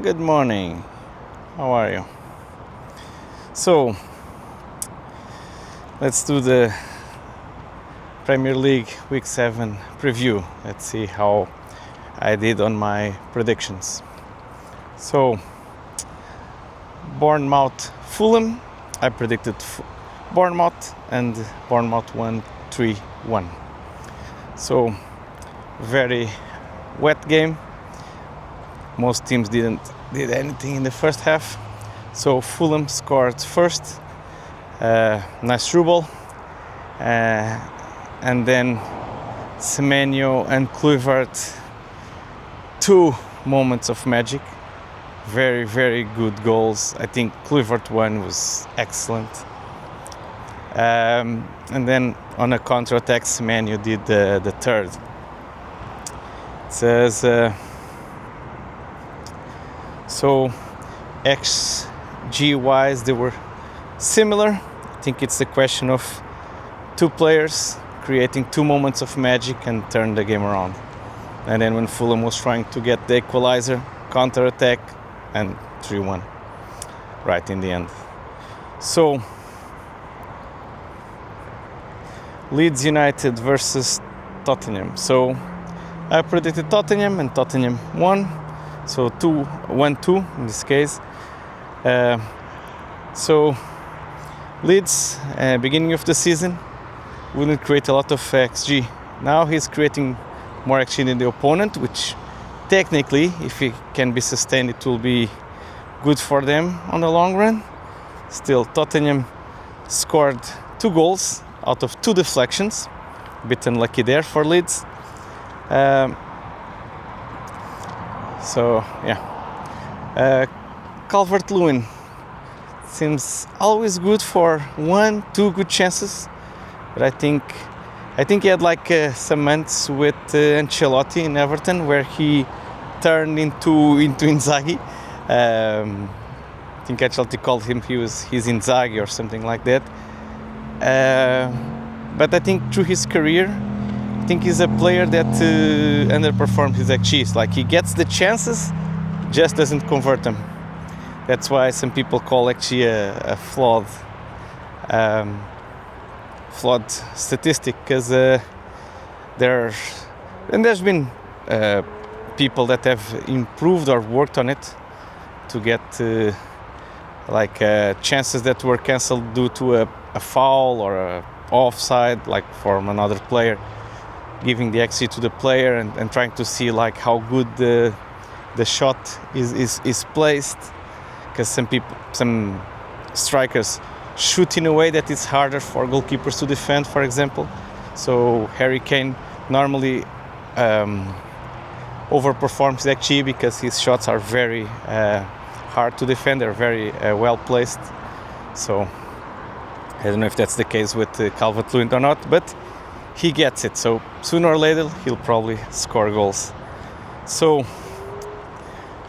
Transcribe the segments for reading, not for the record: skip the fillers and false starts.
Good morning. How are you? So, let's do the Premier League Week 7 preview. Let's see how I did on my predictions. So, Bournemouth Fulham. I predicted Bournemouth and Bournemouth won 3-1. So, very wet game. Most teams did anything in the first half. So Fulham scored first, nice through ball, and then Semenyo and Kluivert, two moments of magic, very, very good goals. I think Kluivert one was excellent. And then on a counter-attack, Semenyo did the third. It says, so XG wise they were similar. I think it's a question of two players creating two moments of magic and turn the game around. And then when Fulham was trying to get the equalizer, counter-attack and 3-1 right in the end. So Leeds United versus Tottenham. So I predicted Tottenham and Tottenham won. So 1-2 in this case. So Leeds, beginning of the season, wouldn't create a lot of XG. Now he's creating more XG than the opponent, which technically, if it can be sustained, it will be good for them on the long run. Still, Tottenham scored 2 goals out of 2 deflections. A bit unlucky there for Leeds. So yeah, Calvert-Lewin seems always good for 1-2 good chances, but I think he had like some months with Ancelotti in Everton where he turned into Inzaghi. I think Ancelotti called him he's Inzaghi or something like that. But I think through his career, I think he's a player that underperforms his XGs. Like he gets the chances, just doesn't convert them. That's why some people call XG a flawed statistic. Because there's been people that have improved or worked on it to get chances that were cancelled due to a foul or a offside, like from another player, giving the XG to the player and trying to see like how good the shot is placed, because some strikers shoot in a way that it's harder for goalkeepers to defend, for example. So Harry Kane normally overperforms the XG because his shots are very hard to defend, they're very well placed. So I don't know if that's the case with Calvert-Lewin or not, but he gets it, so sooner or later he'll probably score goals. So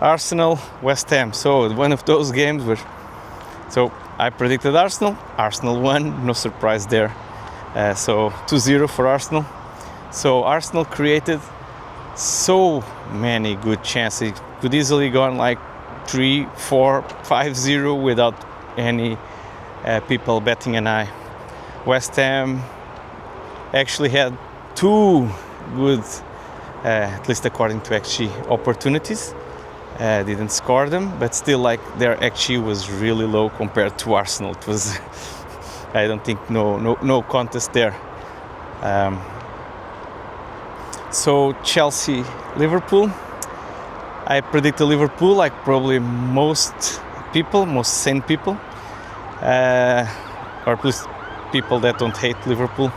Arsenal, West Ham. So one of those games where, so I predicted Arsenal won, no surprise there. So 2-0 for Arsenal. So Arsenal created so many good chances. It could easily go on like 3-4, 5-0 without any people batting an eye. West Ham actually had 2 good, at least according to XG, opportunities. Didn't score them, but still, like, their XG was really low compared to Arsenal. It was, I don't think, no contest there. So Chelsea, Liverpool. I predicted Liverpool, like probably most sane people, or at least people that don't hate Liverpool.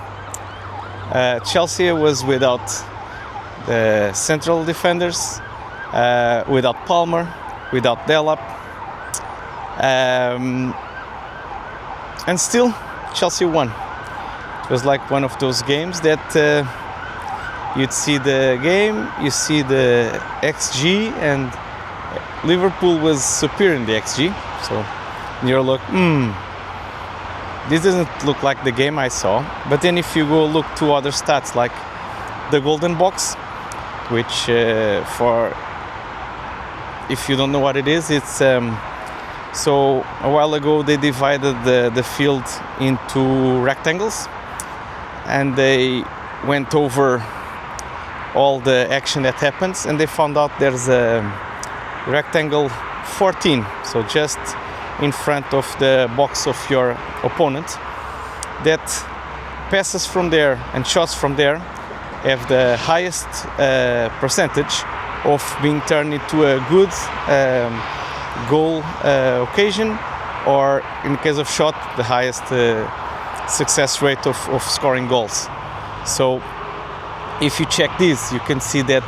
Chelsea was without the central defenders, without Palmer, without Delap, and still Chelsea won. It was like one of those games that you'd see the game, you see the XG, and Liverpool was superior in the XG. So you're like, this doesn't look like the game I saw. But then if you go look to other stats like the golden box, which for if you don't know what it is, it's so a while ago they divided the field into rectangles, and they went over all the action that happens, and they found out there's a rectangle 14, so just in front of the box of your opponent, that passes from there and shots from there have the highest percentage of being turned into a good goal occasion, or in the case of shot, the highest success rate of scoring goals. So if you check this, you can see that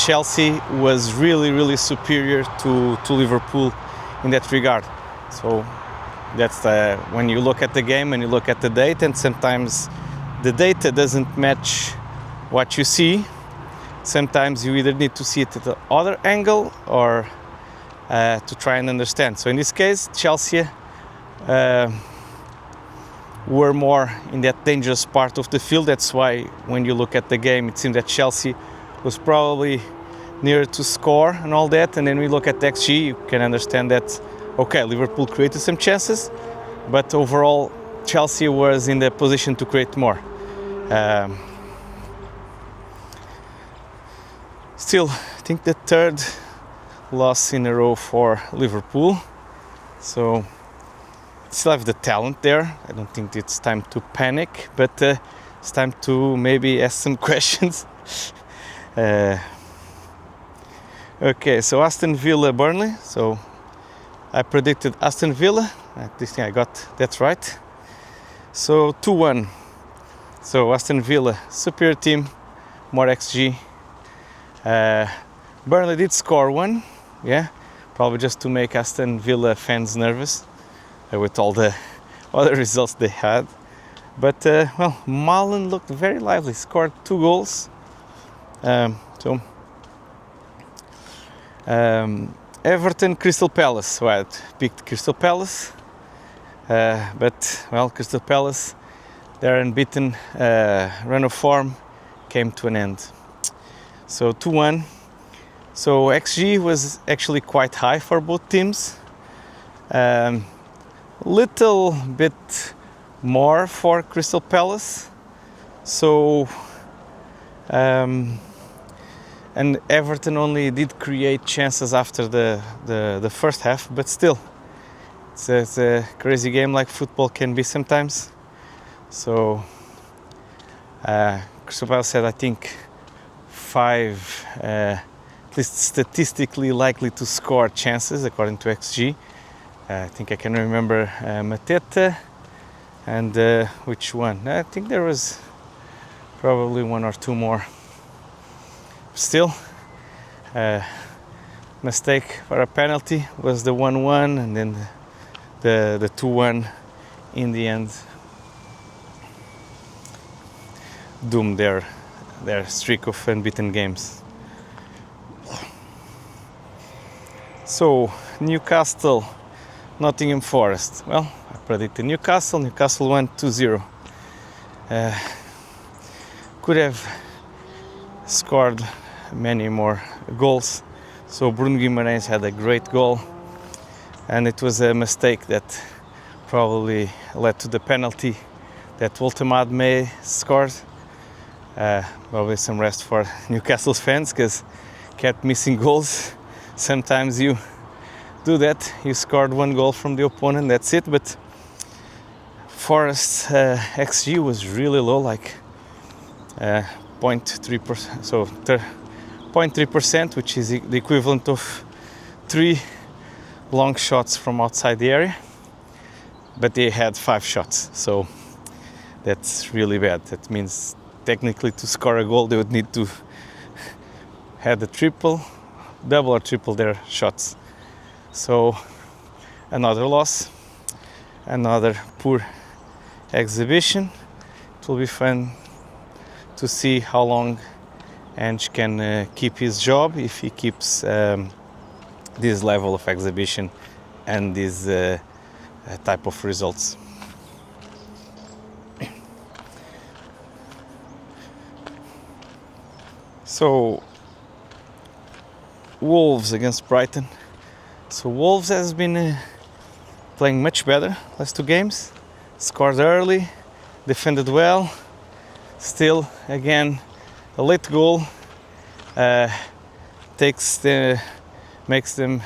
Chelsea was really superior to Liverpool in that regard. So that's when you look at the game and you look at the data, and sometimes the data doesn't match what you see. Sometimes you either need to see it at the other angle or to try and understand. So in this case, Chelsea were more in that dangerous part of the field. That's why when you look at the game, it seemed that Chelsea was probably nearer to score and all that. And then we look at the XG, you can understand that, okay, Liverpool created some chances, but overall Chelsea was in the position to create more. Still, I think the third loss in a row for Liverpool, so still have the talent there. I don't think it's time to panic, but it's time to maybe ask some questions. Okay, so Aston Villa Burnley. So I predicted Aston Villa. This thing I got that right. So 2-1. So Aston Villa, superior team, more XG. Burnley did score one, yeah, probably just to make Aston Villa fans nervous with all the other results they had. But well, Malen looked very lively, scored 2 goals. Everton Crystal Palace. Well, I picked Crystal Palace, but well, Crystal Palace, their unbeaten run of form came to an end. So 2-1. So XG was actually quite high for both teams. Little bit more for Crystal Palace. So and Everton only did create chances after the first half, but still, it's a crazy game like football can be sometimes. So Crystal Palace had, I think, 5 at least statistically likely to score chances according to XG. I think I can remember Mateta and which one? I think there was probably 1 or 2 more. Still, mistake for a penalty was the 1-1, and then the 2-1 in the end doomed their streak of unbeaten games. So Newcastle, Nottingham Forest. Well, I predicted Newcastle. Newcastle won 2-0. Could have scored many more goals. So Bruno Guimarães had a great goal, and it was a mistake that probably led to the penalty that Woltemade scored. Probably some rest for Newcastle's fans, because kept missing goals. Sometimes you do that, you scored 1 goal from the opponent, that's it. But Forest's XG was really low, like 0.3%, so 0.3%, which is the equivalent of 3 long shots from outside the area, but they had 5 shots, so that's really bad. That means technically to score a goal they would need to have a double or triple their shots. So another loss, another poor exhibition. It will be fun to see how long Ange can keep his job, if he keeps this level of exhibition and this type of results. So Wolves against Brighton. So Wolves has been playing much better last 2 games. Scored early, defended well. Still, again, a late goal makes them,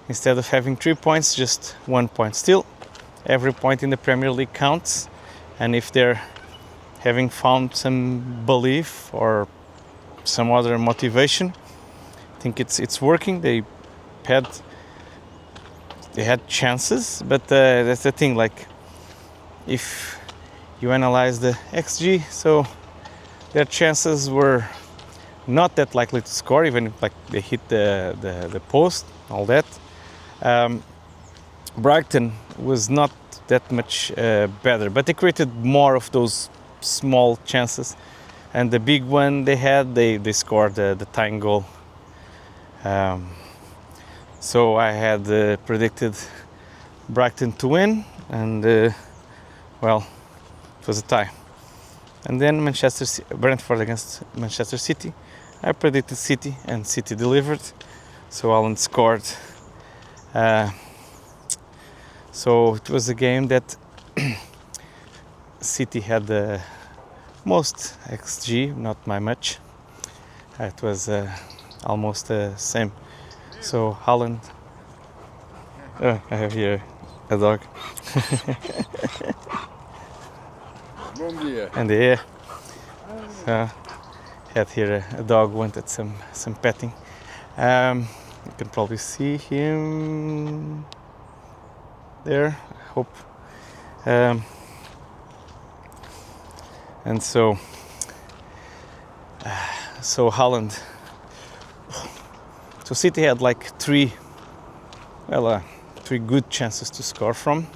instead of having 3 points, just 1 point. Still, every point in the Premier League counts, and if they're having found some belief or some other motivation, I think it's working. They had chances, but that's the thing. Like, if you analyze the XG, so their chances were not that likely to score, even if like they hit the post, all that. Brighton was not that much better, but they created more of those small chances, and the big one they had, they scored the tying goal. So I had predicted Brighton to win, and well, it was a tie. And then Brentford against Manchester City. I predicted City, and City delivered. So Haaland scored. So it was a game that City had the most XG, not by much. It was almost the same. So Haaland. Oh, I have here a dog. Bom dia. And yeah, had here a dog, wanted some petting. You can probably see him there, I hope. And so Haaland. So City had like three good chances to score from.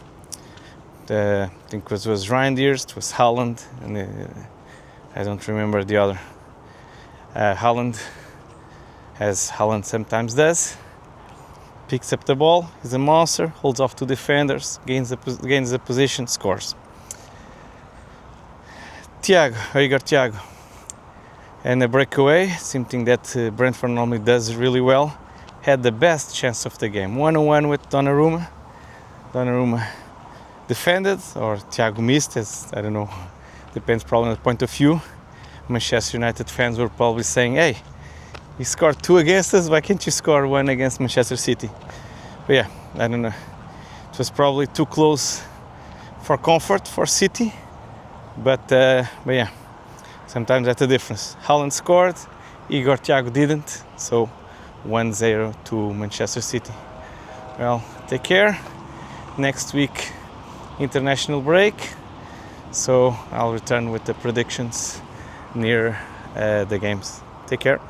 I think it was Reinders, it was Haaland, and I don't remember the other. Haaland, as Haaland sometimes does, picks up the ball, he's a monster, holds off 2 defenders, gains the position, scores. Igor Thiago, and a breakaway, something that Brentford normally does really well, had the best chance of the game. 1-on-1 with Donnarumma. Donnarumma defended, or Thiago missed, as I don't know, depends probably on the point of view. Manchester United fans were probably saying, hey, you scored 2 against us, why can't you score 1 against Manchester City? But yeah, I don't know. It was probably too close for comfort for City, but yeah, sometimes that's the difference. Haaland scored, Igor Thiago didn't, so 1-0 to Manchester City. Well, take care. Next week, international break, so I'll return with the predictions near the games. Take care.